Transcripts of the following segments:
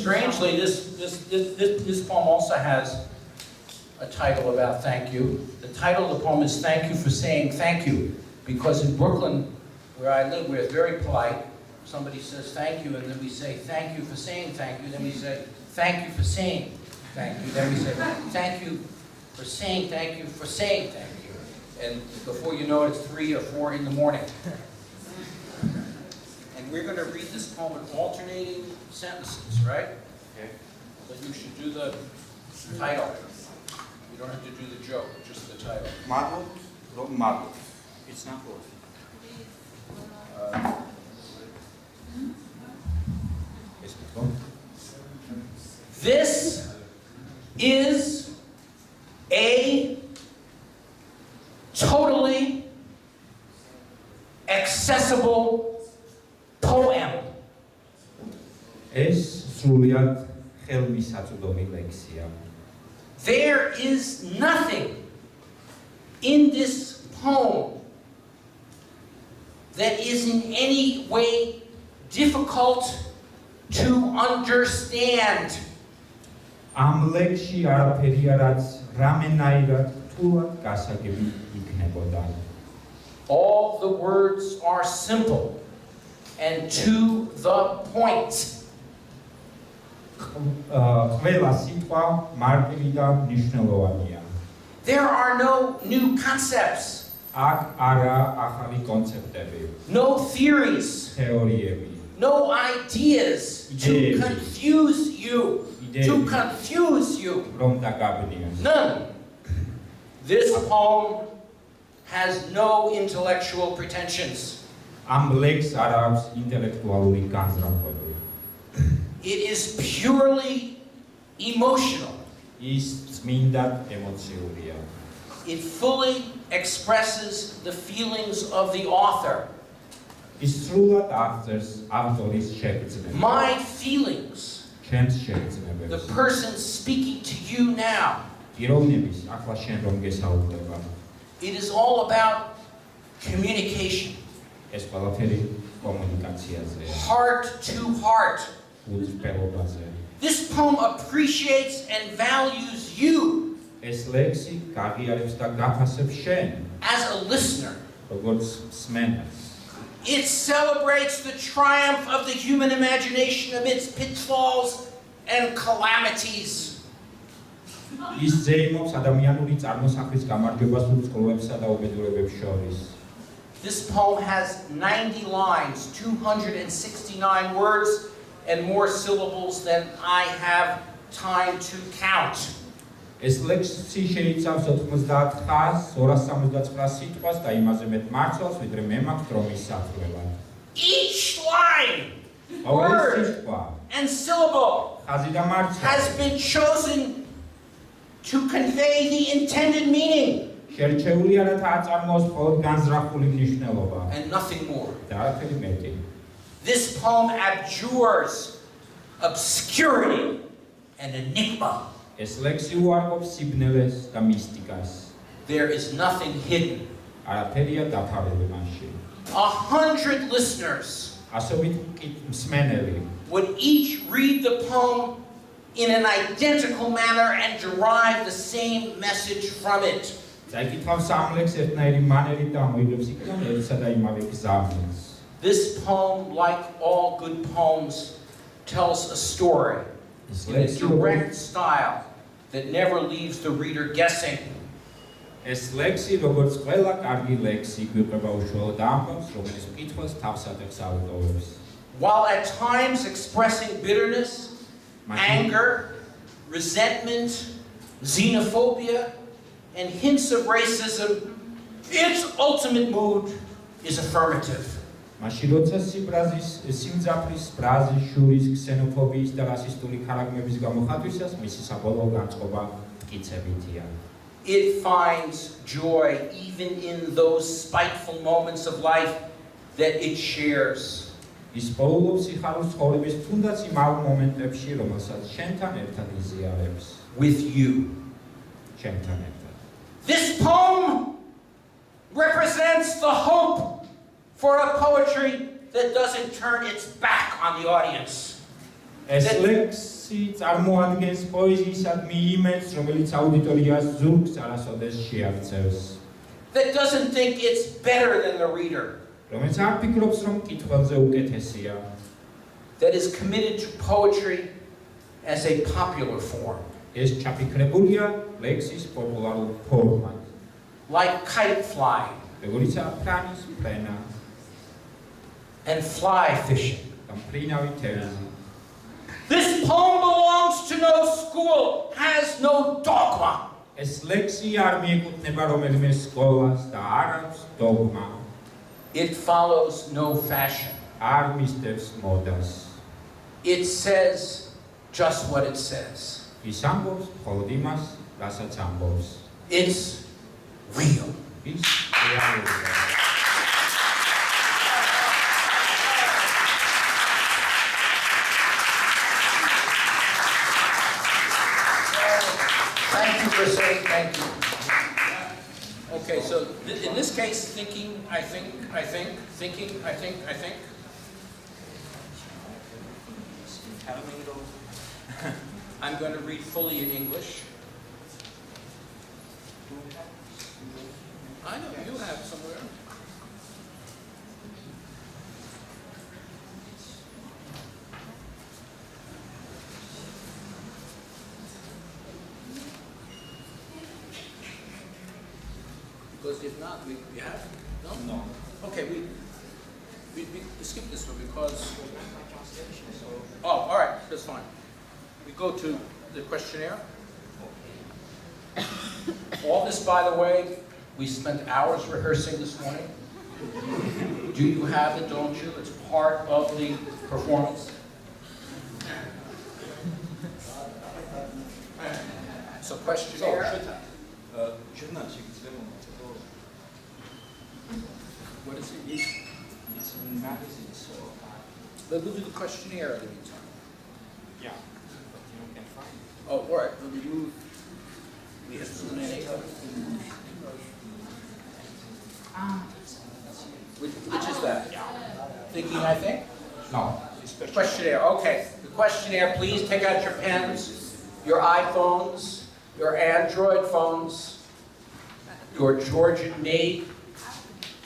Strangely, this poem also has a title about thank you. The title of the poem is Thank You for Saying Thank You, because in Brooklyn, where I live, we're very polite. Somebody says thank you, and then we say thank you for saying thank you. Then we say thank you for saying thank you. Then we say thank you for saying thank you for saying thank you. And before you know it, it's 3 or 4 in the morning. And we're going to read this poem in alternating sentences, right? Okay. But you should do the title. You don't have to do the joke, just the title. It's not good. This is a totally accessible poem. There is nothing in this poem that is in any way difficult to understand. All the words are simple and to the point. There are no new concepts, no theories, no ideas to confuse you. None. This poem has no intellectual pretensions. It is purely emotional. It fully expresses the feelings of the author. My feelings, the person speaking to you now. It is all about communication. Heart to heart. This poem appreciates and values you as a listener. It celebrates the triumph of the human imagination amidst pitfalls and calamities. This poem has 90 lines, 269 words, and more syllables than I have time to count. Each line word and syllable has been chosen to convey the intended meaning and nothing more. This poem abjures obscurity and enigma. There is nothing hidden. 100 listeners would each read the poem in an identical manner and derive the same message from it. This poem, like all good poems, tells a story in a direct style that never leaves the reader guessing. While at times expressing bitterness, anger, resentment, xenophobia, and hints of racism, its ultimate mood is affirmative. It finds joy even in those spiteful moments of life that it shares. With you. This poem represents the hope for a poetry that doesn't turn its back on the audience. ეს ლექსი წარმოადგენს პოეზიისადმი იმედს, რომელიც აუდიტორიას ზურგს არასოდეს შეაქცევს. That doesn't think it's better than the reader. რომელიც არ ფიქრობს, რომ მკითხველზე უკეთესია. That is committed to poetry as a popular form. ეს ჩაფიქრებულია ლექსის პოპულარულ ფორმად. Like kite flying როგორიცაა ფრანის ფრენა and fly fishing. და მფრინავი თევზი. This poem belongs to no school, has no dogma. ეს ლექსი არ მიეკუთვნება რომელიმე სკოლას და არ აქვს დოგმა. It follows no fashion. არ მისდევს მოდას. It says just what it says. ის ამბობს მხოლოდ იმას, რასაც ამბობს. It's real. ის რეალურია. Thank you for saying thank you. Okay, so in this case, thinking, I think, thinking, I think. I'm going to read fully in English. I know you have somewhere. Because if not, we have? No? No. Okay, we skip this one because... Oh, all right, that's fine. We go to the questionnaire. All this, by the way, we spent hours rehearsing this morning. Do you have it, don't you? It's part of the performance. So questionnaire. What is it? It's in magazines, so... We'll do the questionnaire in the meantime. Yeah, but you can find it. Oh, all right. We'll remove. We have so many. Which is that? Thinking, I think? No. Questionnaire. Okay. The questionnaire, please take out your pens, your iPhones, your Android phones, your Georgian-made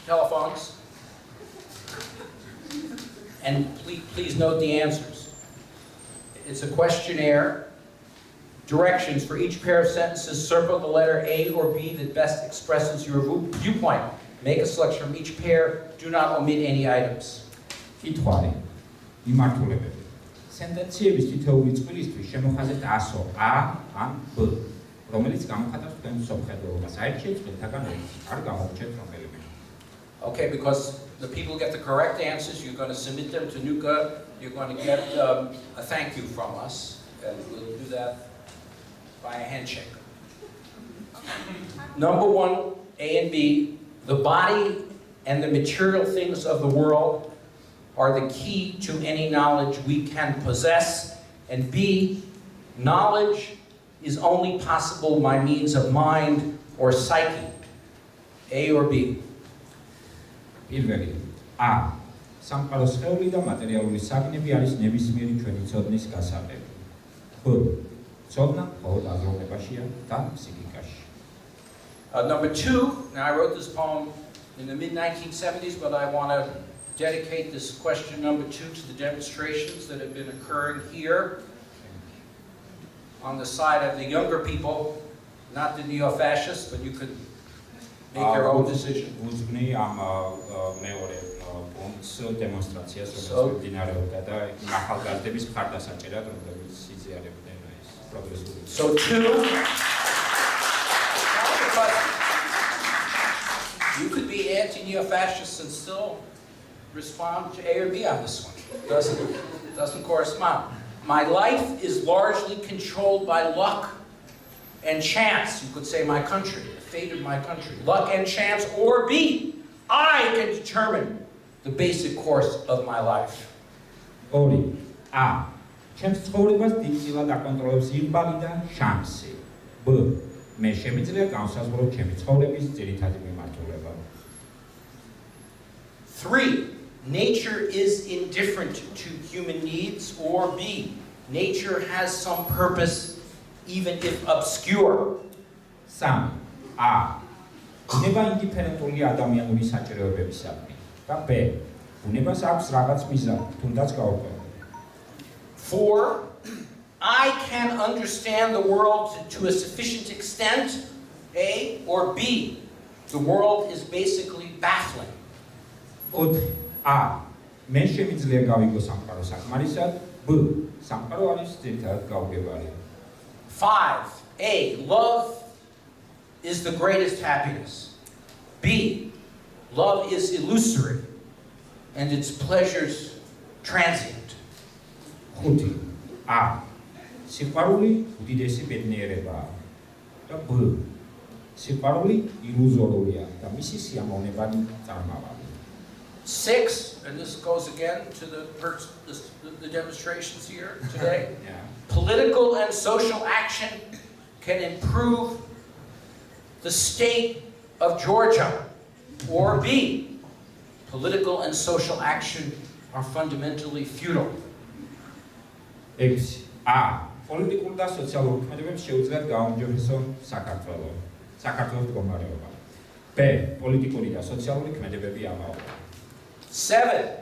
telephones, and please note the answers. It's a questionnaire. Directions for each pair of sentences: circle the letter A or B that best expresses your viewpoint. Make a selection from each pair. Do not omit any items. კითხვარი. იმართულებები. სენტენციების თითოეული წყვილისთვის შემოხაზეთ ასო A ან B, რომელიც გამოხატავს თქვენ სოფხედრობას. აირჩიეთ წყვილთაგან ერთი. არ გამორჩეთ რომელიმე. Okay, because the people get the correct answers, you're going to submit them to Nuka. You're going to get a thank you from us, and we'll do that by a handshake. Number one, A and B, the body and the material things of the world are the key to any knowledge we can possess. And B, knowledge is only possible by means of mind or psyche. A or B? პირველი. A. სამყაროს სხეული და მატერიალური საგნები არის ნებისმიერი ჩვენი ცოდნის გასაღები. B. ცოდნა მხოლოდ აზროვნებაშია და ფსიქიკაში. Number two, now I wrote this poem in the mid-1970s, but I want to dedicate this question number two to the demonstrations that have been occurring here on the side of the younger people, not the neo-fascists, but you could make your own decision. უძვნი ამ მეორე პუნქტს დემონსტრაციას, რომელიც მიმდინარეობდა და ახალგაზრდების მხარდასაჭერად, რომლებიც იზიარებდნენ ეს პროგრესული. So two. You could be anti-neo-fascist and still respond to A or B on this one. Doesn't correspond. My life is largely controlled by luck and chance. You could say my country, the fate of my country. Luck and chance, or B, I can determine the basic course of my life. ორი. A. ჩემს ცხოვრებას დიდწილად აკონტროლებს იღბალი და შანსი. B. მე შემიძლია განსაზღვრო ჩემი ცხოვრების ძირითადი მიმართულება. 3. Nature is indifferent to human needs, or B, nature has some purpose, even if obscure. Sam, A. Uნება ინდიფერენტული ადამიანური საჭიროებებისადმი. და B. უნებას აქვს რაღაც მიზანი, თუნდაც გაურკვეველი. 4. I can understand the world to a sufficient extent, A, or B. The world is basically baffling. 4. A. მე შემიძლია გავიგო სამყარო საკმარისად, B. სამყარო არის ძირითადად გაუგებარი. 5. A. Love is the greatest happiness. B. Love is illusory and its pleasures transient. 5. A. სიყვარული უდიდესი ბედნიერებაა. და B. სიყვარული ილუზორულია და მისი სიამოვნებანი წარმავალი. 6, and this goes again to the demonstrations here today. Yeah. Political and social action can improve the state of Georgia. Or B, political and social action are fundamentally futile. 6. A. პოლიტიკურ და სოციალურ ქმედებებს შეუძლიათ გააუმჯობესონ საქართველოს მდგომარეობა. B. პოლიტიკური და სოციალური ქმედებები ამაობრა. 7.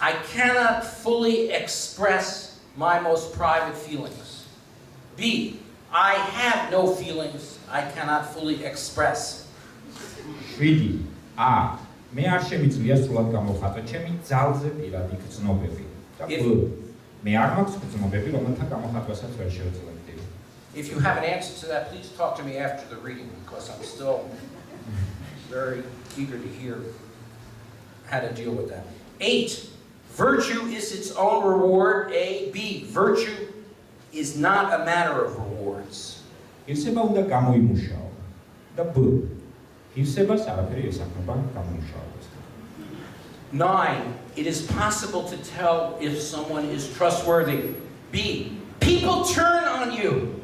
I cannot fully express my most private feelings. B. I have no feelings I cannot fully express. 7. A. მე არ შემიძლია სრულად გამოვხატო ჩემი ძალზე პირადი გრძნობები. და B. მე არ მაქვს გრძნობები, რომელთა გამოხატვასაც ვერ შევძლებდი. If you have an answer to that, please talk to me after the reading, because I'm still very eager to hear how to deal with that. 8. Virtue is its own reward. A. B. Virtue is not a matter of rewards. ირსება უნდა გამოიმუშაო. და B. ირსებას არაფერი ესახება გამოიმუშაებას. 9. It is possible to tell if someone is trustworthy. B. People turn on you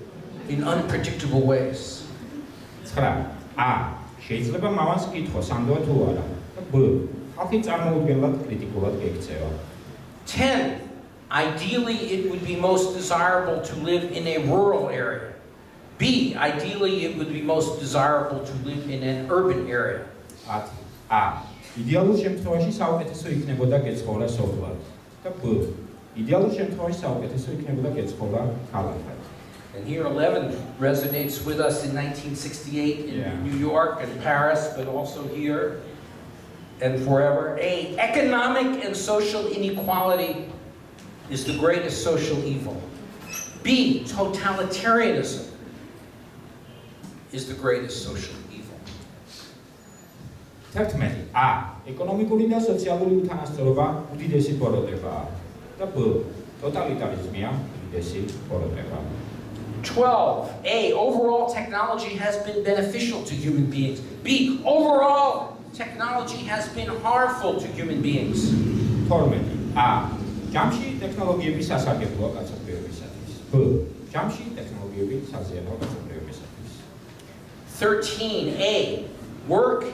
in unpredictable ways. 9. A. შეიძლება მამას კითხოს ამდოა თუ არა. და B. ხალხი წარმოუდგენლად კრიტიკულად გექცევა. 10. Ideally, it would be most desirable to live in a rural area. B. Ideally, it would be most desirable to live in an urban area. 10. A. იდეალურ შემთხვევაში საუკეთესო იქნებოდა გეცხოვა სოფლად. და B. იდეალურ შემთხვევაში საუკეთესო იქნებოდა გეცხოვა ქალაქად. And here 11 resonates with us in 1968 in Yeah. New York and Paris, but also here and forever. A. Economic and social inequality is the greatest social evil. B. Totalitarianism is the greatest social evil. 11. A. ეკონომიკური და სოციალური უთანასწორობა უდიდესი ბოროტებაა. და B. ტოტალიტარიზმია უდიდესი ბოროტება. 12. A. Overall technology has been beneficial to human beings. B. Overall technology has been harmful to human beings. 12. A. ჯამში ტექნოლოგიები სასარგებლოა კაცობრიობისათვის. B. ჯამში ტექნოლოგიები საზიანოა კაცობრიობისათვის. 13. A. Work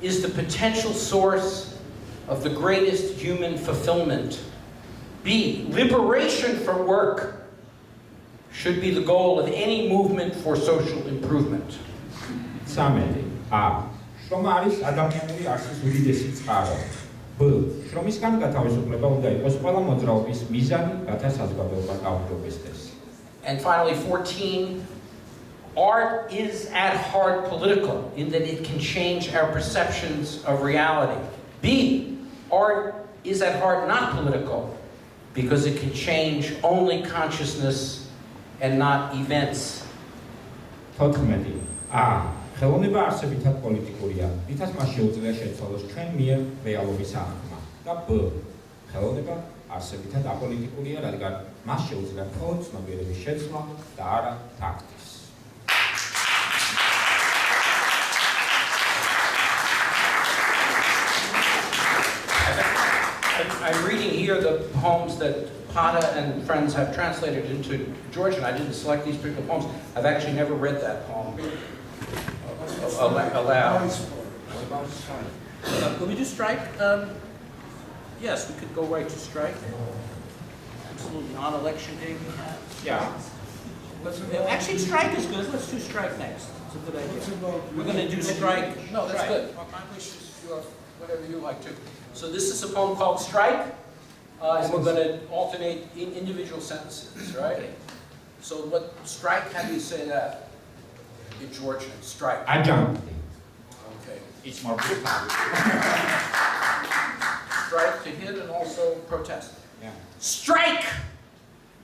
is the potential source of the greatest human fulfillment. B. Liberation from work should be the goal of any movement for social improvement. 13. A. შრომა არის ადამიანური არსის უდიდესი წყარო. B. შრომისგან გათავისუფლება უნდა იყოს ყველა მოძრაობის მიზანი, რათა საზოგადოება გაუმჯობესდეს. And finally, 14. Art is at heart political in that it can change our perceptions of reality. B. Art is at heart not political because it can change only consciousness and not events. 14. A. ხელოვნება არსებითად პოლიტიკურია, რითაც მას შეუძლია შეცვალოს ჩვენ მიერ რეალობის აღქმა. და B. ხელოვნება არსებითად აპოლიტიკურია, რადგან მას შეუძლია მხოლოდ ცნობიერების შეცვლა და არა ფაქტის. I'm reading here the poems that Paata and friends have translated into Georgian. I didn't select these particular poems. I've actually never read that poem aloud. Could we do strike? Yes, we could go right to strike. absolutely on election day we have. Yeah. Actually, strike is good. Let's do strike next. It's a good idea. We're going to do strike. No, that's good. I wish whatever you like to. So this is a poem called Strike, and we're going to alternate in individual sentences, right? So what strike? How do you say that in Georgian? Strike. Ajam. Okay. It's more brutal. Strike to hit and also protest. Yeah. Strike!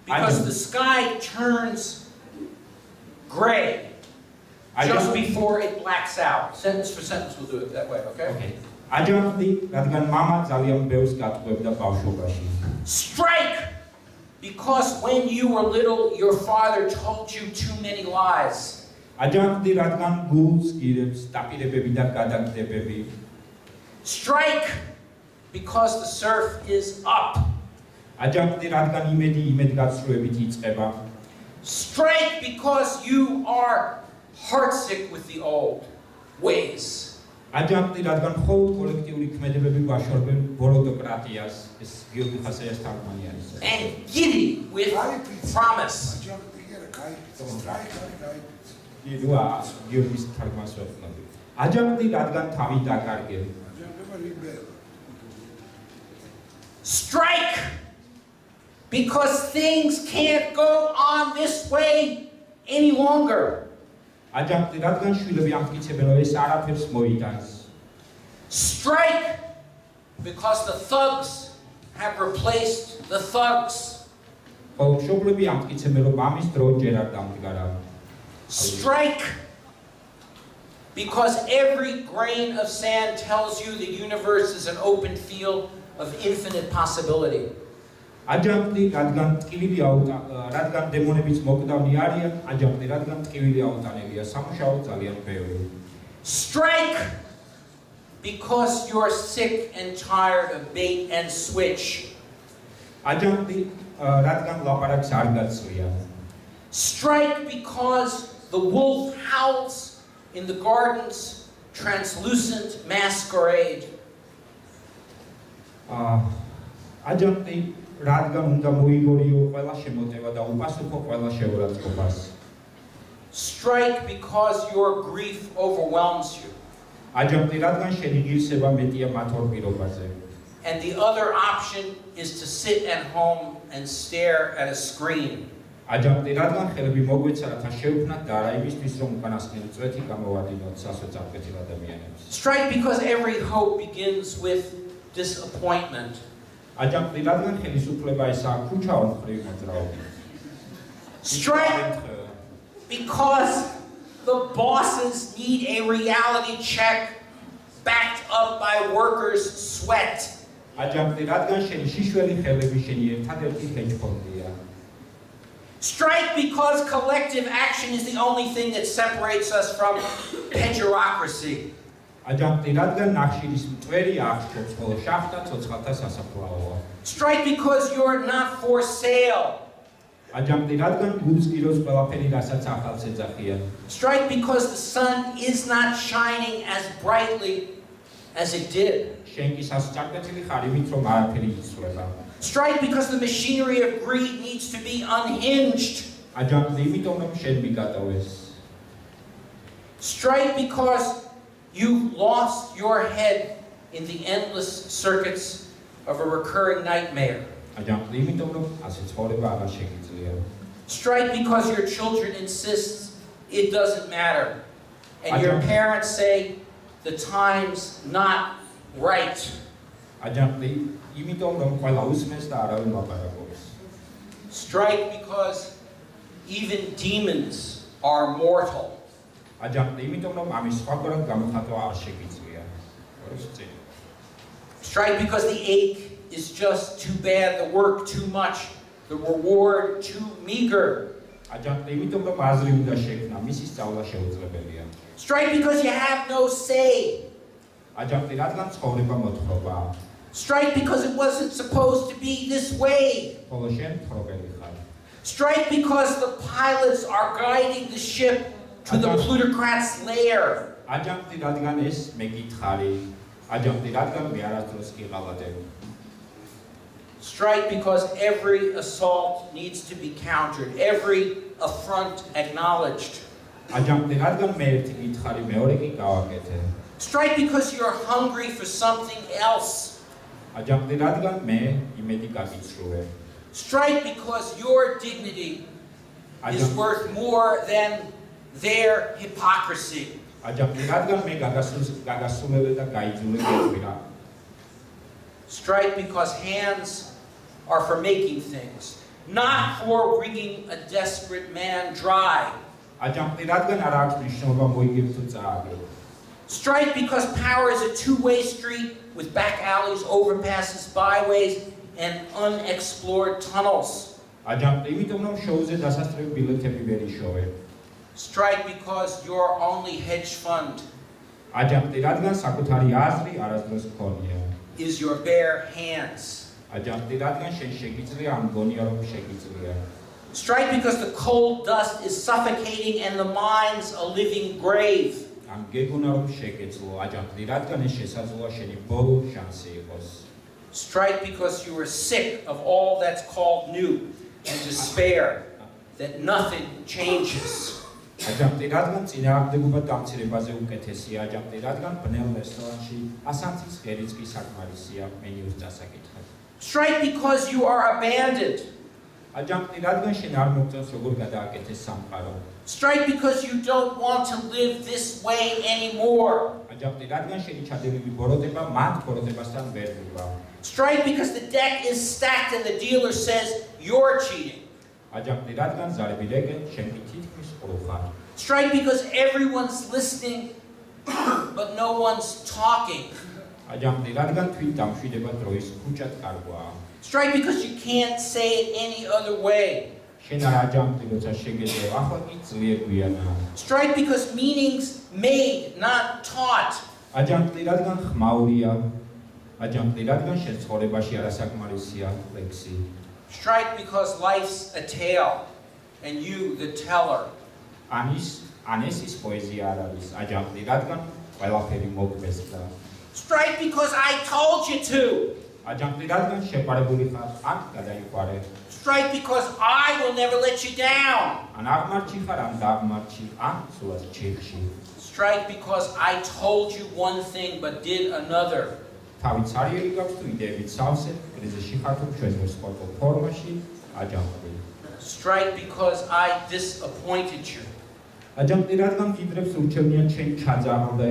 Because the sky turns gray just before it blacks out. Sentence for sentence, we'll do it that way, okay? Okay. Ajamdi, რადგან мама ძალიან ბევრს გატყუებდა ბავშვობაში. Strike! Because when you were little, your father told you too many lies. Ajamdi, რადგან გულს გირებს დაპირებები და გადაგდებები. Strike! Because the surf is up. Ajamdi, რადგან იმედგაცრუებით იწყება. Strike because you are heartsick with the old ways. Ajamdi, რადგან მხოლოდ კოლექტიური ქმედებები გვაშორებენ ბოროტოკრატიას, ეს გიორგი ხასეიას თარგმანი არის. And giddy with promise. გიორგის თარგმანს ვეუბნები. Ajamdi, რადგან თავი დაკარგე. Strike! Because things can't go on this way any longer. Ajamdi, რადგან შვილები ამტკიცებენ, რომ ეს არაფერს მოიტანს. Strike! Because the thugs have replaced the thugs. ხოლო მშობლები ამტკიცებენ, რომ ამის დრო ჯერ არ დამდგარა. Strike! Because every grain of sand tells you the universe is an open field of infinite possibility. Ajamdi, რადგან დემონებიც მოკდავნი არიან, ajamdi, რადგან ტკივილი აუტანებია, სამუშაო ძალიან ბევრი. Strike! Because you're sick and tired of bait and switch. Ajamdi, რადგან ლაპარაკს არ გაწვია. Strike because the wolf howls in the garden's translucent masquerade. Ajamdi, რადგან უნდა მოიგორიო ყველა შემოტევა და უპასუხო ყველა შეურაცხყოფას. Strike because your grief overwhelms you. Ajamdi, რადგან შენი ღირსება მეტია მათ ორ პირობაზე. And the other option is to sit at home and stare at a screen. Ajamdi, რადგან ხელები მოგვეცა რათა შევქმნათ და არა იმისთვის რომ უკანასკნელი წვეთი გამოვადინოთ სასოწარკვეთილ ადამიანებს. Strike because every hope begins with disappointment. Ajamdi, რადგან ხელისუფლება ესაა ქუჩაო მხრივ მოძრაობით. Strike because the bosses need a reality check backed up by workers' sweat. Ajamdi, რადგან შენი შიშველი ხელები შენი ერთადერთი ჰეჯფონდია. Strike because collective action is the only thing that separates us from heterocracy. Ajamdi, რადგან ნახშირის მტვერი აღჭობს, ხოლო შახტა ცოცხალთა სასაფლაოა. Strike because you're not for sale. Ajamdi, რადგან გულს გიროს ყველაფერი, რასაც ახალს ეძახიან. Strike because the sun is not shining as brightly as it did. შენ კი სასოწარკვეთილი ხარ იმით, რომ არაფერი იცვლება. Strike because the machinery of greed needs to be unhinged. Ajamdi, იმიტომ რომ შენ მიგატოვეს. Strike because you've lost your head in the endless circuits of a recurring nightmare. Ajamdi, იმიტომ რომ ასე ცხოვრება აღარ შეგიძლია. Strike because your children insist it doesn't matter. And your parents say the time's not right. Ajamdi, იმიტომ რომ ყველა უსმენს და არავინ ლაპარაკობს. Strike because even demons are mortal. Ajamdi, იმიტომ რომ ამის სხვაგვარად გამოხატვა არ შეგიძლია. Strike because the ache is just too bad, the work too much, the reward too meager. Ajamdi, იმიტომ რომ აზრი უნდა შექმნა, მისი სწავლა შეუძლებელია. Strike because you have no say. Ajamdi, რადგან ცხოვრება მოთხრობაა. Strike because it wasn't supposed to be this way. ხოლო შენ თხრობელი ხარ. Strike because the pilots are guiding the ship to the plutocrat's lair. Ajamdi, რადგან ეს მე გითხარი. Ajamdi, რადგან მე არასდროს გიყავადებ. Strike because every assault needs to be countered, every affront acknowledged. აჯანყდი, რადგან მე ერთი გითხარი, მეორე კი გავაკეთე. Strike because you're hungry for something else. აჯანყდი, რადგან მე იმედი გაგიცრუე. Strike because your dignity is worth more than their hypocrisy. აჯანყდი, რადგან მე გაგასულებ და გაიძულე გეწვირა. Strike because hands are for making things, not for wringing a desperate man dry. აჯანყდი, რადგან არ აქვს მნიშვნელობა მოიგებ თუ წააგებ. Strike because power is a two-way street with back alleys, overpasses, byways, and unexplored tunnels. აჯანყდი, იმიტომ რომ შოუზე დასასწრები ბილეთები ვერ იშოვე. Strike because you're only hedge fund აჯანყდი, რადგან საკუთარი აზრი არასდროს გქონია. is your bare hands. აჯანყდი, რადგან შენ შეგიძლია ამ გონია რომ შეგიძლია. Strike because the cold dust is suffocating and the mind's a living grave. ამ გეგონა რომ შეგეძლო, აჯანყდი, რადგან ეს შესაძლოა შენი ბოლო შანსი იყოს. Strike because you are sick of all that's called new and despair that nothing changes. აჯანყდი, რადგან წინააღმდეგობა დამცირებაზე უკეთესია, აჯანყდი, რადგან ბნელ რესტორანში ასანთის ღერიც კი საკმარისია მენიუს დასაკითხად. Strike because you are abandoned. აჯანყდი, რადგან შენ არ მოგწონს როგორ გადააკეთეს სამყარო. Strike because you don't want to live this way anymore. აჯანყდი, რადგან შენი ჩადენილი ბოროტება მათ ბოროტებასთან ვერ მივა. Strike because the deck is stacked and the dealer says you're cheating. აჯანყდი, რადგან ზარები ლეგენ, შენ კი თითქმის ყრუხარ. Strike because everyone's listening but no one's talking. აჯანყდი, რადგან თვით დამშვიდება დროის ქუჩად კარგვაა. Strike because you can't say it any other way. შენ არ აჯანყდი, როცა შეგეძლო, ახლა კი ძლიერ გვიანაა. Strike because meaning's made, not taught. აჯანყდი, რადგან ხმაურია. აჯანყდი, რადგან შენ ცხოვრებაში არასაკმარისია ლექსი. Strike because life's a tale and you the teller. ან ეს ის პოეზია არ არის. აჯანყდი, რადგან ყველაფერი მოგბესდა. Strike because I told you to. აჯანყდი, რადგან შეყარებული ხარ, ან გადაიყვარე. Strike because I will never let you down. ან აღმარჩი ხარ, ან დაღმარჩი, ან სულაც ჩიხში. Strike because I told you one thing but did another. თავით სარიელი გაქვს თუ იდეებით სავსე, კრიზისში ხარ თუ ჩვენ ვსპორტულ ფორმაში, აჯანყდი. Strike because I disappointed you. აჯანყდი, რადგან გიდრებს ურჩევნიან შენ ჩაძაღლდე.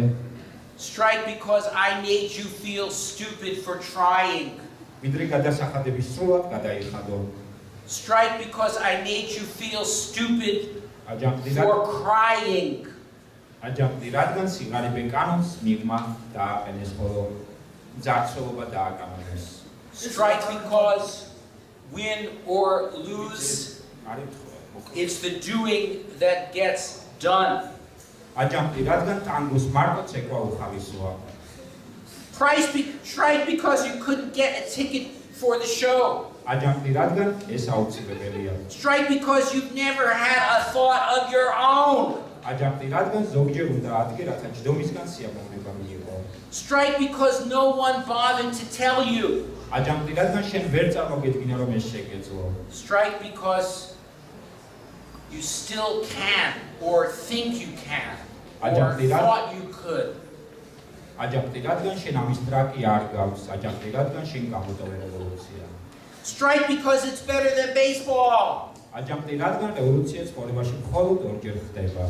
Strike because I made you feel stupid for trying. ვიდრე გადასახადების სრულად გადაიხადო. Strike because I made you feel stupid აჯანყდი, for crying. აჯანყდი, რადგან სიღარიბე კანონს მიღმა დააყენეს, ხოლო ძარცველობა დააკამანეს. Strike because win or lose, it's the doing that gets done. აჯანყდი, რადგან ტანგოს მარტო ცეკვა უხავისოა. Strike because you couldn't get a ticket for the show. აჯანყდი, რადგან ეს აუცილებელია. Strike because you've never had a thought of your own. აჯანყდი, რადგან ზოგჯერ უნდა ადგე, რათა ჯდომისგან სიამოვნება მიიღო. Strike because no one bothered to tell you. აჯანყდი, რადგან შენ ვერ წარმოგედგინა რომ ეს შეგეძლო. Strike because you still can or think you can or thought you could. აჯანყდი, რადგან შენ ამის ტრაკი არ გაქვს. აჯანყდი, რადგან შენ გამოტოვე რევოლუცია. Strike because it's better than baseball. აჯანყდი, რადგან რევოლუცია ცხოვრებაში მხოლოდ ორჯერ ხდება.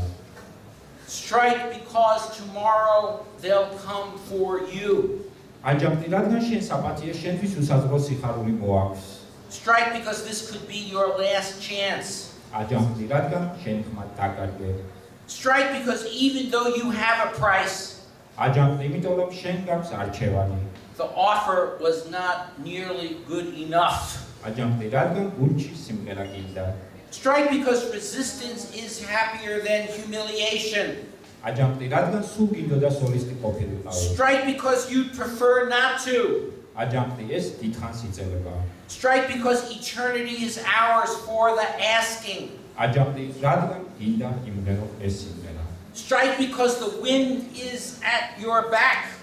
Strike because tomorrow they'll come for you. აჯანყდი, რადგან შენ საპატიე შენთვის უსაზღვრო სიხარული მოაქვს. Strike because this could be your last chance. აჯანყდი, რადგან შენ ხმად დაკარგე. Strike because even though you have a price, აჯანყდი, იმიტომ რომ შენ გაქვს არჩევანი. the offer was not nearly good enough. აჯანყდი, რადგან გულში სიმღერა გინდა. Strike because resistance is happier than humiliation. აჯანყდი, რადგან სულ გინდოდა სოლისტი ყოფილიყავი. Strike because you prefer not to. აჯანყდი, ეს დიდხანს იწელებაა. Strike because eternity is ours for the asking. აჯანყდი, რადგან გინდა იმღერო ეს სიმღერა. Strike because the wind is at your back.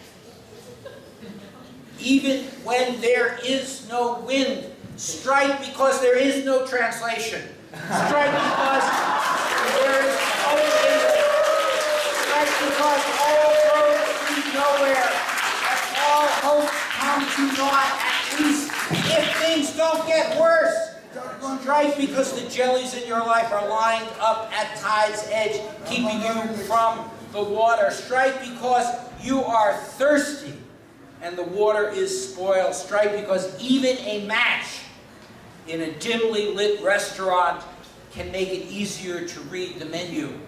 Even when there is no wind, Strike because there is no translation. Strike because there is only. Strike because all roads lead nowhere. And all hope come to naught, at least if things don't get worse. Strike because the jellies in your life are lined up at tide's edge, keeping you from the water. Strike because you are thirsty and the water is spoiled. Strike because even a match in a dimly lit restaurant can make it easier to read the menu.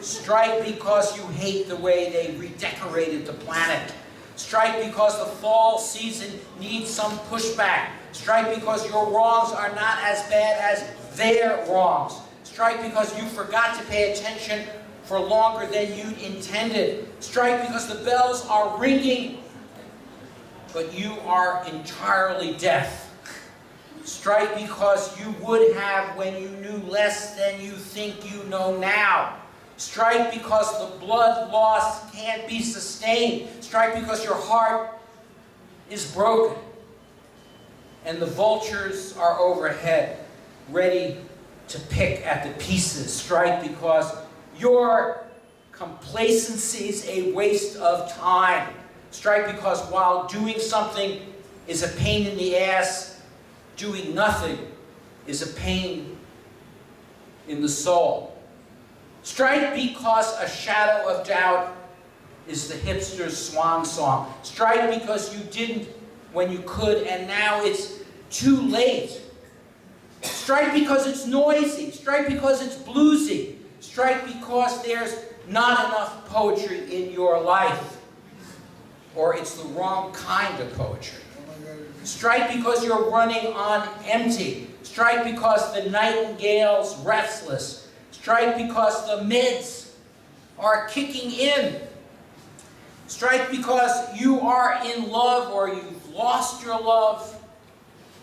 Strike because you hate the way they redecorated the planet. Strike because the fall season needs some pushback. Strike because your wrongs are not as bad as their wrongs. Strike because you forgot to pay attention for longer than you'd intended. Strike because the bells are ringing, but you are entirely deaf. Strike because you would have when you knew less than you think you know now. Strike because the blood loss can't be sustained. Strike because your heart is broken and the vultures are overhead, ready to pick at the pieces. Strike because your complacency is a waste of time. Strike because while doing something is a pain in the ass, doing nothing is a pain in the soul. Strike because a shadow of doubt is the hipster's swan song. Strike because you didn't when you could and now it's too late. Strike because it's noisy. Strike because it's bluesy. Strike because there's not enough poetry in your life. Or it's the wrong kind of poetry. Strike because you're running on empty. Strike because the nightingale's restless. Strike because the mids are kicking in. Strike because you are in love or you've lost your love,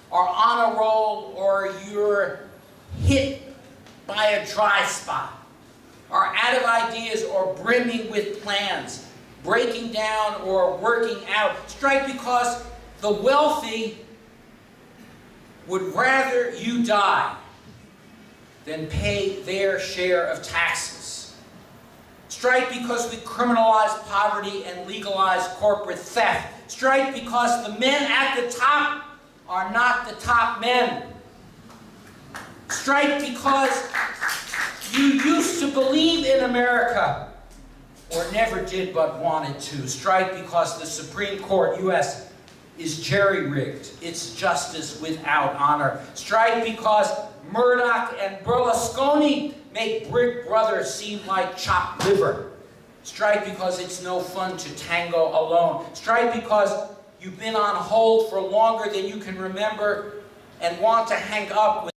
or on a roll, or you're hit by a dry spot, or out of ideas, or brimming with plans, breaking down or working out. Strike because the wealthy would rather you die than pay their share of taxes. Strike because we criminalize poverty and legalize corporate theft. Strike because the men at the top are not the top men. Strike because you used to believe in America, or never did but wanted to. Strike because the Supreme Court, U.S., is jerry-rigged. It's justice without honor. Strike because Murdoch and Berlusconi make Big Brother seem like chopped liver. Strike because it's no fun to tango alone. Strike because you've been on hold for longer than you can remember and want to hang up with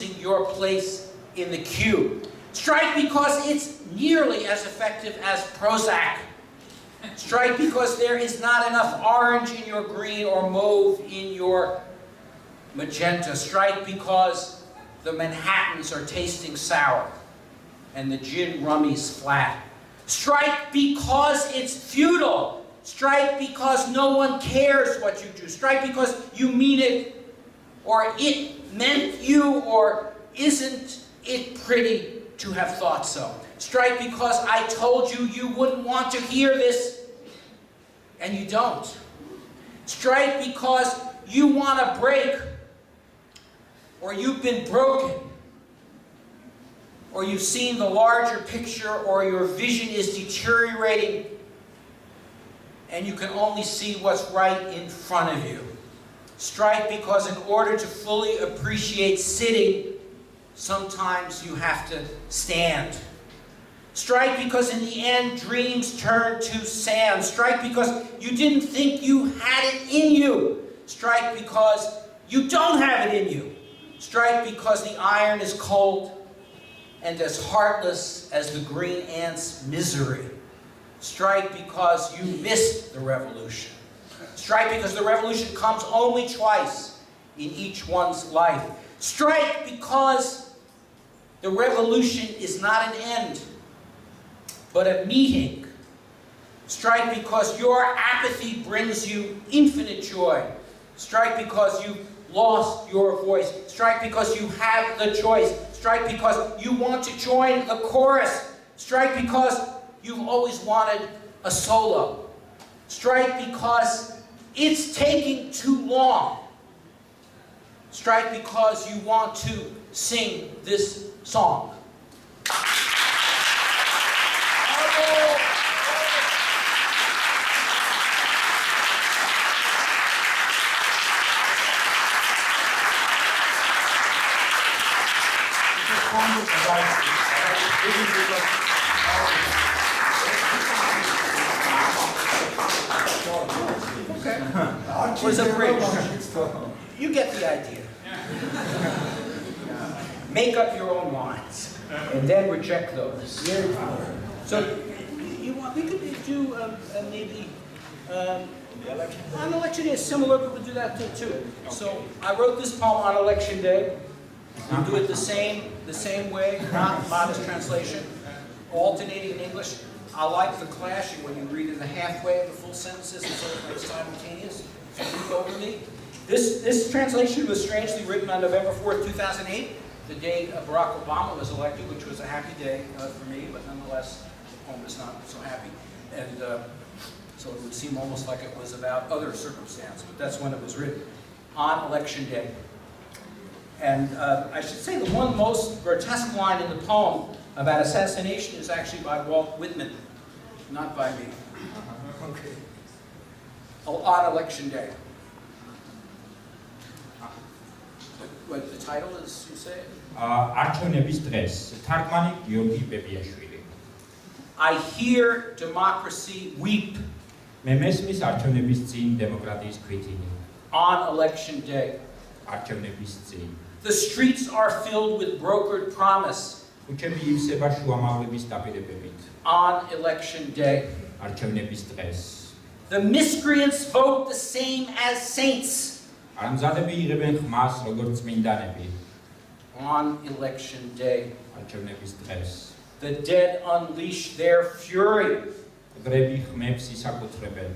losing your place in the queue. Strike because it's nearly as effective as Prozac. Strike because there is not enough orange in your green or mauve in your magenta. Strike because the Manhattans are tasting sour and the gin rummy's flat. Strike because it's futile. Strike because no one cares what you do. Strike because you mean it, or it meant you, or isn't it pretty to have thought so. Strike because I told you you wouldn't want to hear this, and you don't. Strike because you want to break, or you've been broken, or you've seen the larger picture, or your vision is deteriorating, and you can only see what's right in front of you. Strike because in order to fully appreciate sitting, sometimes you have to stand. Strike because in the end, dreams turn to sand. Strike because you didn't think you had it in you. Strike because you don't have it in you. Strike because the iron is cold and as heartless as the green ant's misery. Strike because you missed the revolution. Strike because the revolution comes only twice in each one's life. Strike because the revolution is not an end, but a meeting. Strike because your apathy brings you infinite joy. Strike because you've lost your voice. Strike because you have the choice. Strike because you want to join the chorus. Strike because you've always wanted a solo. Strike because it's taking too long. Strike because you want to sing this song. Okay. Was a bridge. You get the idea. Make up your own minds, and then reject those. So, we could do maybe on election day. Similar, but we'll do that too. So I wrote this poem on election day. We'll do it the same way, not modest translation, alternating in English. I like the clashing when you read in the halfway of the full sentences and sort of like simultaneous. Read over me. This translation was strangely written on November 4th, 2008, the day Barack Obama was elected, which was a happy day for me, but nonetheless, the poem is not so happy. And so it would seem almost like it was about other circumstances, but that's when it was written, on election day. And I should say the one most grotesque line in the poem about assassination is actually by Walt Whitman, not by me. Okay. On election day. What the title is, you say? არჩევნების დღეს. თარგმანი გიორგი პეპიაშვილი. I hear democracy weep. მე მესმის არჩევნების წინ დემოკრატიის ქვითინი. On election day. არჩევნების წინ. The streets are filled with brokered promise. ქუჩები ივსება შუამავლების დაპირებებით. On election day. არჩევნების დღეს. The miscreants vote the same as saints. არამზადები იღებენ ხმას როგორც წმინდანები. On election day. არჩევნების დღეს. The dead unleash their fury. მგრები ხმებს ისაკუთრებენ.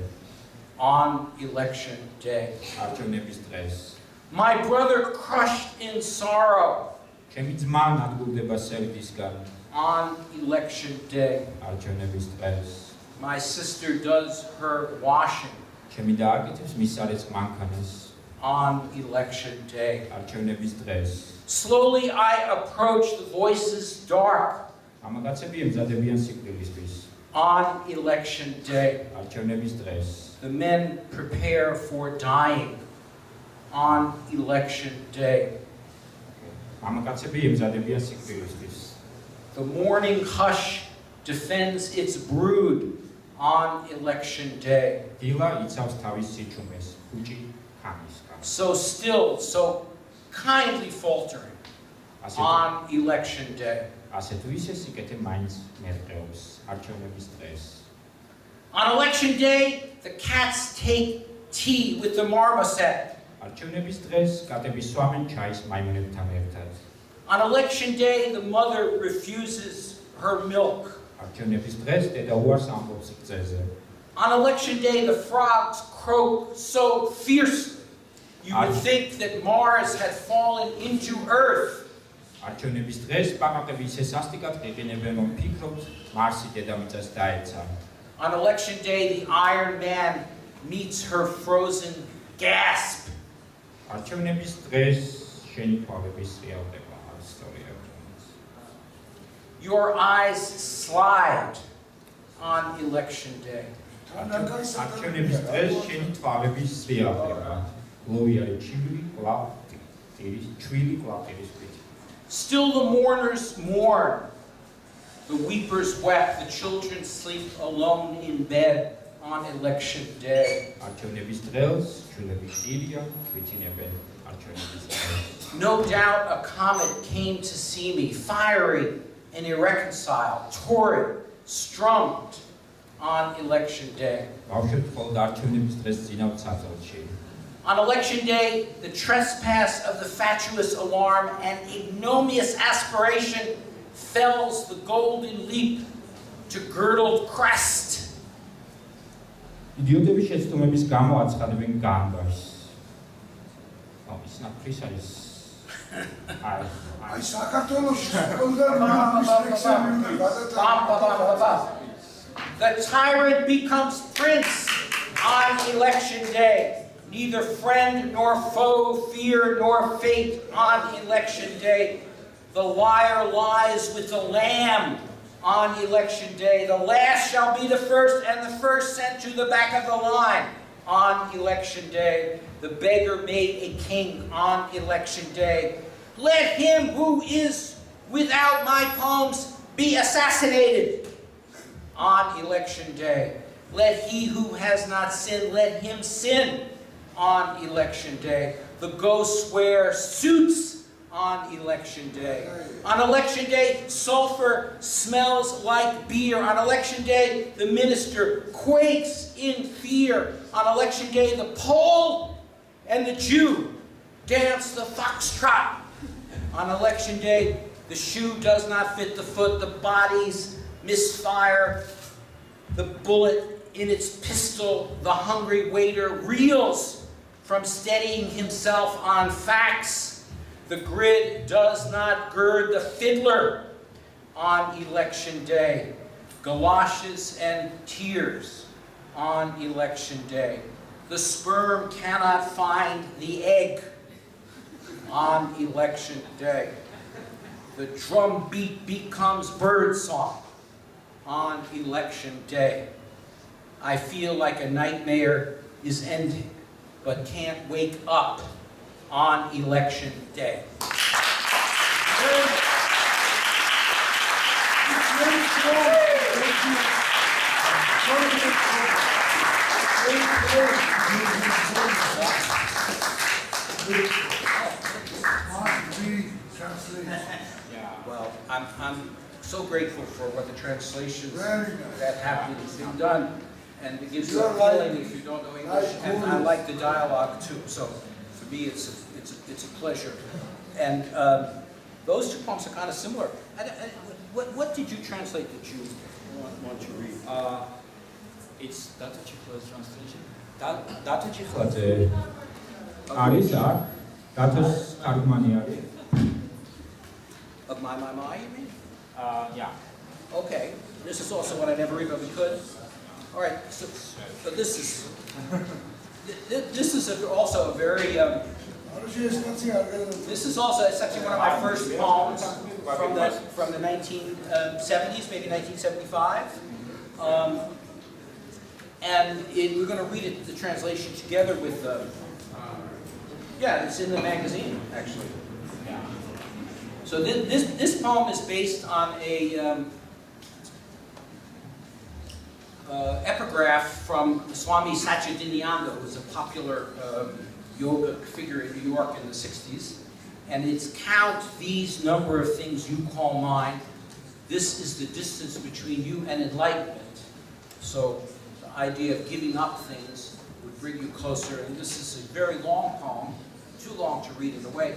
On election day. არჩევნების დღეს. My brother crushed in sorrow. ჩემი ძმა ნადგურდება სევდისგან. On election day. არჩევნების დღეს. My sister does her washing. ჩემი დააკეთებს მისარეს მანქანას. On election day. არჩევნების დღეს. Slowly I approach the voices dark. ამაგაცები ემზადებიან სიკვდილისთვის. On election day. არჩევნების დღეს. The men prepare for dying. On election day. ამაგაცები ემზადებიან სიკვდილისთვის. The mourning hush defends its brood. On election day. დილა იცავს თავის სიჩუმეს. ქუჩი ხამისგან. So still, so kindly faltering. On election day. ასე თუ ისე სიკეთე მაინც მერყეობს არჩევნების დღეს. On election day, the cats take tea with the marmoset. არჩევნების დღეს კატები სვამენ ჩაის მაიმუნებთან ერთად. On election day, the mother refuses her milk. არჩევნების დღეს დედა უარს ამბობს გზაზე. On election day, the frogs croak so fiercely. You would think that Mars had fallen into Earth. არჩევნების დღეს პაყაყები ისე სასტიკად ყიყინებენ, რომ ფიქრობთ მარსი დედამიწას დაეცა. On election day, the Iron Man meets her frozen gasp. არჩევნების დღეს შენი თვალების რეალდება ისტორია. Your eyes slide on election day. არჩევნების დღეს შენი თვალების რეალდება. ლოიარი ჩივილი კვლა ტირის. Still the mourners mourn. The weepers wept. The children sleep alone in bed on election day. არჩევნების დღეს შვილები ჭირია, თვითინებენ არჩევნების დღეს. No doubt a comet came to see me, fiery and irreconciled, torrid, strummed on election day. ბავშვებს მხოლოდ არჩევნების დღეს ძინავთ საწოლში. On election day, the trespass of the fatuous alarm and ignominious aspiration fells the golden leap to girdled crest. იდიოტების შეცდომების გამო აცხადებენ განბარს. Snapris არის აი საქართველოს The tyrant becomes prince on election day. Neither friend nor foe, fear nor fate on election day. The liar lies with the lamb on election day. The last shall be the first, and the first sent to the back of the line on election day. The beggar made a king on election day. Let him who is without my poems be assassinated on election day. Let he who has not sinned, let him sin on election day. The ghosts wear suits on election day. On election day, sulfur smells like beer. On election day, the minister quakes in fear. On election day, the Pole and the Jew dance the foxtrot. On election day, the shoe does not fit the foot, the bodies misfire, the bullet in its pistol, the hungry waiter reels from steadying himself on facts. The grid does not gird the fiddler on election day. Galoshes and tears on election day. The sperm cannot find the egg on election day. The drum beat becomes birdsong on election day. I feel like a nightmare is ending, but can't wake up on election day. Well, I'm so grateful for what the translations that have been done, and it gives you a feeling if you don't know English, and I like the dialogue too. So for me, it's a pleasure. And those two poems are kind of similar. What did you translate that you want to read? It's Data Chikhla's translation. Data Chikhla's არის Data's თარგმანი არის. Of my, you mean? Yeah. Okay. This is also what I never read, but we could. All right. So this is also a very. This is also it's actually one of my first poems from the 1970s, maybe 1975. And we're going to read it, the translation together with. Yeah, it's in the magazine actually. Yeah. So this poem is based on a epigraph from Swami Satchidananda, who was a popular yoga figure in New York in the 60s. And it's count these number of things you call mine. This is the distance between you and enlightenment. So the idea of giving up things would bring you closer. And this is a very long poem, too long to read in a way,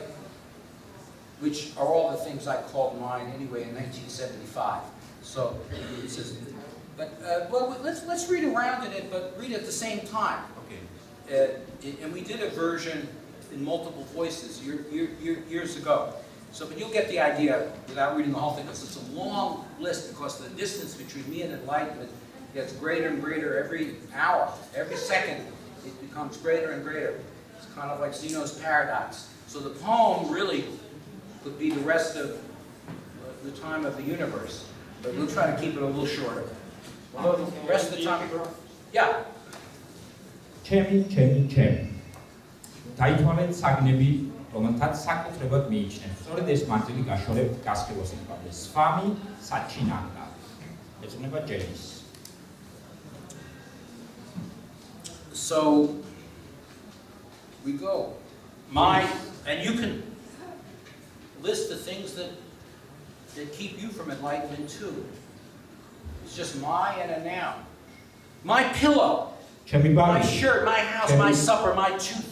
which are all the things I called mine anyway in 1975. So it says, but well, let's read around in it, but read at the same time. Okay. And we did a version in multiple voices years ago. So, but you'll get the idea without reading the whole thing, because it's a long list. Because the distance between me and enlightenment gets greater and greater every hour, every second. It becomes greater and greater. It's kind of like Zeno's paradox. So the poem really would be the rest of the time of the universe. But we'll try to keep it a little shorter. Although the rest of the time, yeah. ჩემი დაითვალეთ საგნები, რომელთაც საკუთრებად მიიჩნევ. სწორედ ეს მანძილი გაშორებთ გასხივოს იკავებს. სვამი საჩინანდა. ეძღვნება ჯეიმს. So we go. And you can list the things that keep you from enlightenment too. It's just my and a noun. My pillow, my shirt, my house, my supper, my tooth.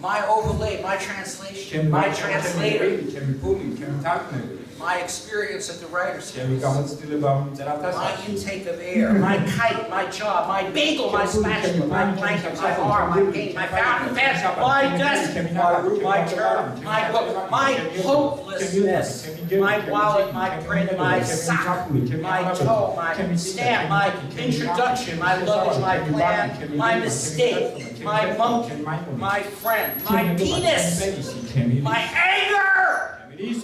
My overlay, my translation, my translator. my experience at the writer's ჩემი house, გამოცდილება მწერალთა my სახლში. intake of air, my kite, my job, my bagel, my spatula, my blanket, my arm, my paint, my fountain pen, my desk, my room, my journal, my book, my hopelessness, my wallet, my print, my sock, my toe, my stamp, my introduction, my luggage, my plan, my mistake, my monkey, my friend, my penis, my anger,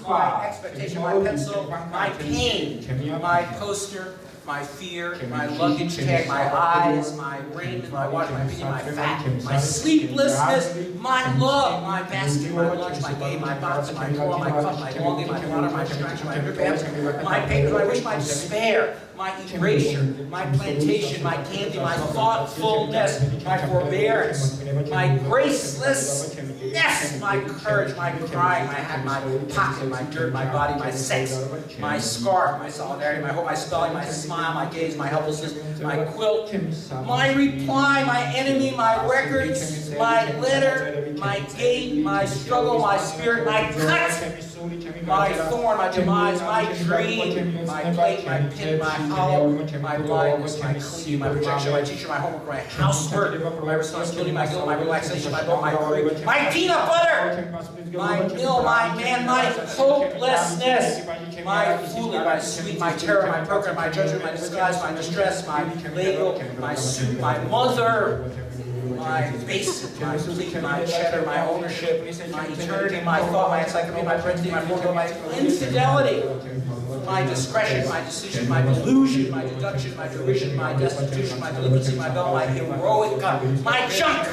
my expectation, my pencil, my pain, my poster, my fear, my luggage tag, my eyes, my raiment, my watch, my beauty, my fat, my sleeplessness, my love, my basket, my lunch, my game, my box, my drawer, my cup, my longing, my water, my distraction, my revenge, my paper, my wish, my despair, my erasure, my plantation, my candy, my thoughtfulness, my forbearance, my gracelessness, my courage, my crying, my hat, my pocket, my dirt, my body, my sex, my scarf, my solidarity, my hope, my spelling, my smile, my gaze, my helplessness, my quilt, my reply, my enemy, my records, my letter, my gate, my struggle, my spirit, my cut, my thorn, my demise, my dream, my plate, my pit, my hollow, my blindness, my clean, my projection, my teacher, my homework, my housework, my responsibility, my guilt, my relaxation, my bone, my glory, my peanut butter, my mill, my man, my hopelessness, my fooling, my sweet, my terror, my program, my judgment, my disguise, my distress, my label, my suit, my mother, my basic, my fleet, my cheddar, my ownership, my eternity, my thought, my encyclopedia, my parenting, my formula, my infidelity, my discretion, my decision, my delusion, my deduction, my derision, my destitution, my delinquency, my bell, my heroic God, my junk,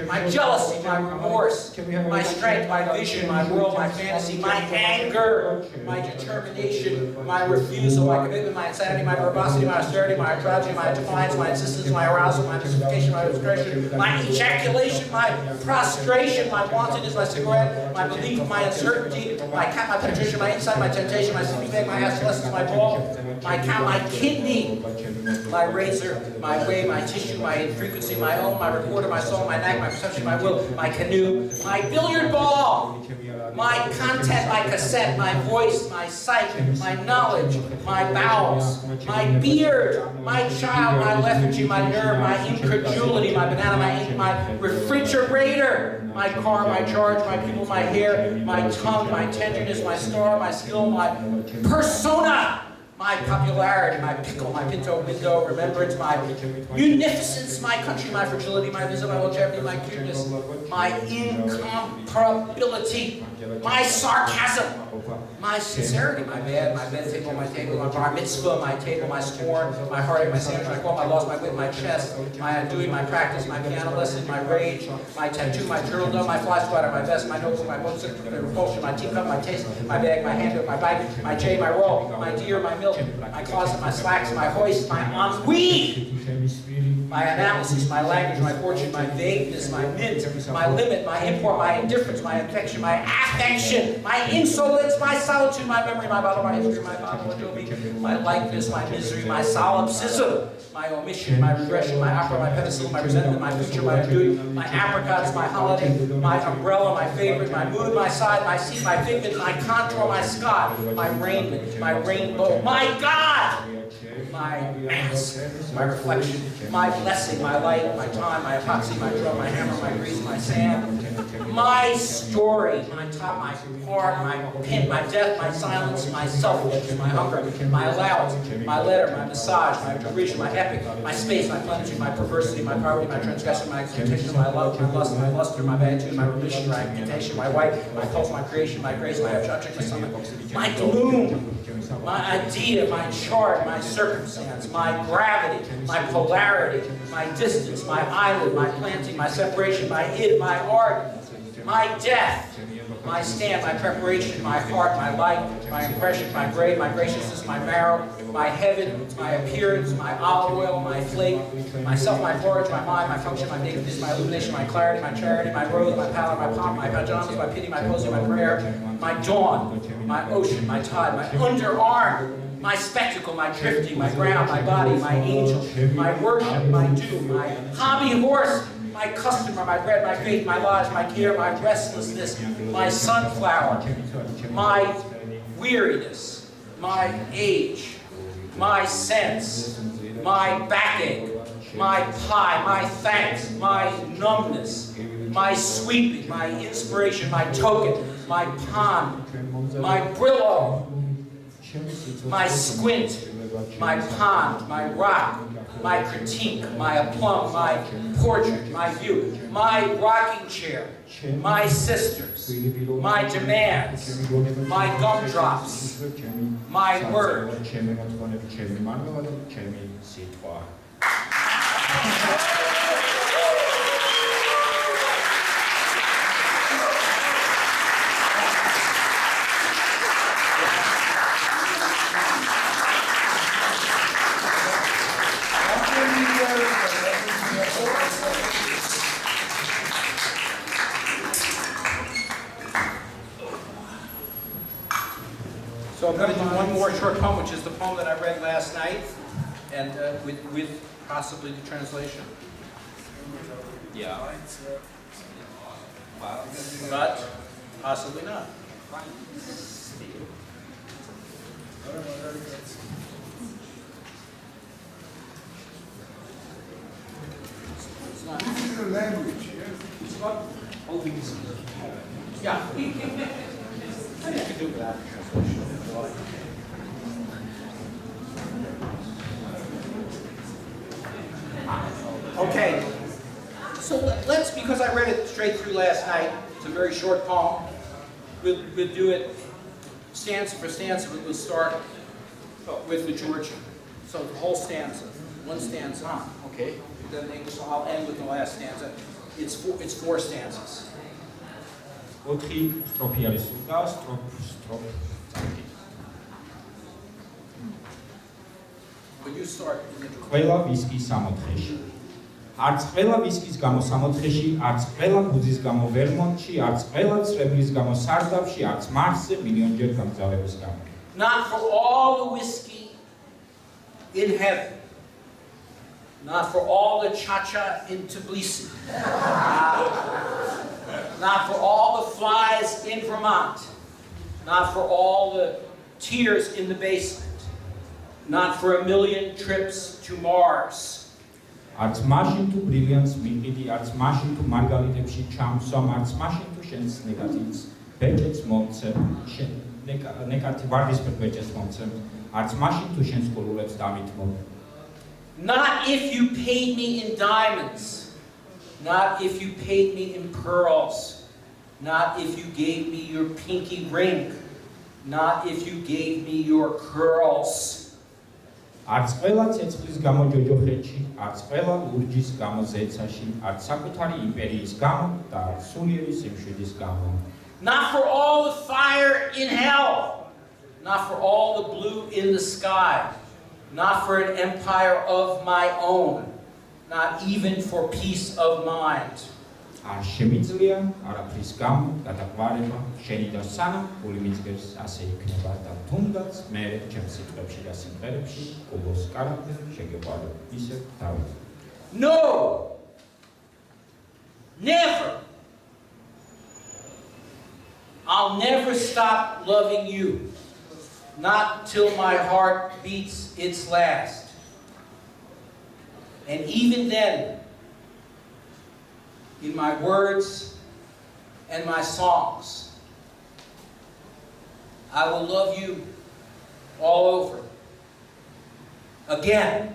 my jealousy, my remorse, my strength, my vision, my will, my fantasy, my anger, my determination, my refusal, my commitment, my insanity, my verbosity, my austerity, my tragedy, my defiance, my insistence, my arousal, my justification, my discretion, my ejaculation, my prostration, my wantonness, my cigarette, my belief, my uncertainty, my cat, my penetration, my insight, my temptation, my sleeping bag, my adolescence, my ball, my cat, my kidney, my razor, my way, my tissue, my infrequency, my own, my recorder, my soul, my knack, my perception, my will, my canoe, my billiard ball, my content, my cassette, my voice, my sight, my knowledge, my bowels, my beard, my child, my lethargy, my nerve, my incredulity, my banana, my ink, my refrigerator, my car, my charge, my people, my hair, my tongue, my tenderness, my star, my skill, my persona, my popularity, my pickle, my pinto, window, remembrance, my munificence, my country, my fragility, my visit, my longevity, my cuteness, my incomparability, my sarcasm, my sincerity, my bed table, my table, my bar mitzvah, my table, my scorn, my heartache, my sandwich, my qualm, my loss, my wit, my chest, my undoing, my practice, my piano lesson, my rage, my tattoo, my turtle, my fly swatter, my vest, my notebook, my motor, my repulsion, my teacup, my taste, my bag, my handbook, my bike, my jay, my roll, my deer, my milk, my closet, my slacks, my hoist, my ennui, my analysis, my language, my fortune, my vagueness, my mint, my limit, my import, my indifference, my affection, my affection, my insolence, my solitude, my memory, my bottle, my history, my bottle, adobe, my likeness, my misery, my solipsism, my omission, my regression, my opera, my penicillin, my resentment, my future, my duty, my apricots, my holiday, my umbrella, my favorite, my mood, my side, my seat, my figment, my contour, my sky, my raiment, my rainbow, my God! My mask, my reflection, my blessing, my light, my time, my epoxy, my drum, my hammer, my grease, my sand, my story, my top, my heart, my pin, my death, my silence, my selfishness, my hunger, my allowance, my letter, my massage, my derision, my epic, my space, my plenitude, my perversity, my poverty, my transgression, my expectation, my love, my lust, my luster, my beatitude, my remission, my reputation, my white, my pulse, my creation, my grace, my object, my stomach, my gloom, my idea, my chart, my circumstance, my gravity, my polarity, my distance, my island, my planting, my separation, my id, my art, my death, my stand, my preparation, my heart, my light, my impression, my grave, my graciousness, my marrow, my heaven, my appearance, my olive oil, my flake, myself, my forage, my mind, my function, my nakedness, my illumination, my clarity, my charity, my rose, my pallor, my pomp, my pajamas, my pity, my posing, my prayer, my dawn, my ocean, my tide, my underarm, my spectacle, my drifting, my ground, my body, my angel, my worship, my due, my hobby horse, my customer, my bread, my faith, my lodge, my care, my restlessness, my sunflower, my weariness, my age, my sense, my backache, my pie, my thanks, my numbness, my sweeping, my inspiration, my token, my pond, my Brillo, my squint, my pond, my rock, my critique, my aplomb, my portrait, my view, my rocking chair, my sisters, my demands, my gumdrops, my word. So I'm going to do one more short poem, which is the poem that I read last night, and with possibly the translation. Yeah. But possibly not. It's not. This is the language, yes? It's not always. Yeah. I could do that translation. Okay, so let's, because I read it straight through last night, it's a very short poem, we'll do it stanza for stanza. We'll start with the Georgian. So the whole stanza, one stanza, okay? Then the English, I'll end with the last stanza. It's four stanzas. Would you start in the ყველა ვისკის სამოთხეში. არც ყველა ვისკის გამო სამოთხეში, არც ყველა ბუძის გამო ვერმონტში, არც ყველა წრებლის გამო სარდაფში, არც მარსზე მილიონჯერ გამგზავრების გამო. Not for all the whiskey in heaven. Not for all the cha-cha in Tbilisi. Not for all the flies in Vermont. Not for all the tears in the basement. Not for a million trips to Mars. არც მაშინ თუ ბრილიანტს მიყიდი, არც მაშინ თუ მარგალიტებში ჩამსვამ, არც მაშინ თუ შენს ნეგატივს ბეჭედს მომცემ, შენ ნეგატივ ვარდისფერ ბეჭედს მომცემ, არც მაშინ თუ შენს ყურულებს დამითმობ. Not if you paid me in diamonds. Not if you paid me in pearls. Not if you gave me your pinky ring. Not if you gave me your curls. არც ყველა ცეცხლის გამო ჯოჯოხეთში, არც ყველა ლურჯის გამო ზეცაში, არც საკუთარი იმპერიის გამო და არც სულიერი სიმშვიდის გამო. Not for all the fire in hell. Not for all the blue in the sky. Not for an empire of my own. Not even for peace of mind. არ შემიძლია არაფრის გამო გადაყვარება, შენი და სანამ გული მიძღებს ასე იქნება და თუნდაც მე ჩემს სიტყვებში და სიმღერებში გულოს კარგად შეგეყვარებ ისე დავით. No! Never! I'll never stop loving you. Not till my heart beats its last. And even then, in my words and my songs, I will love you all over again.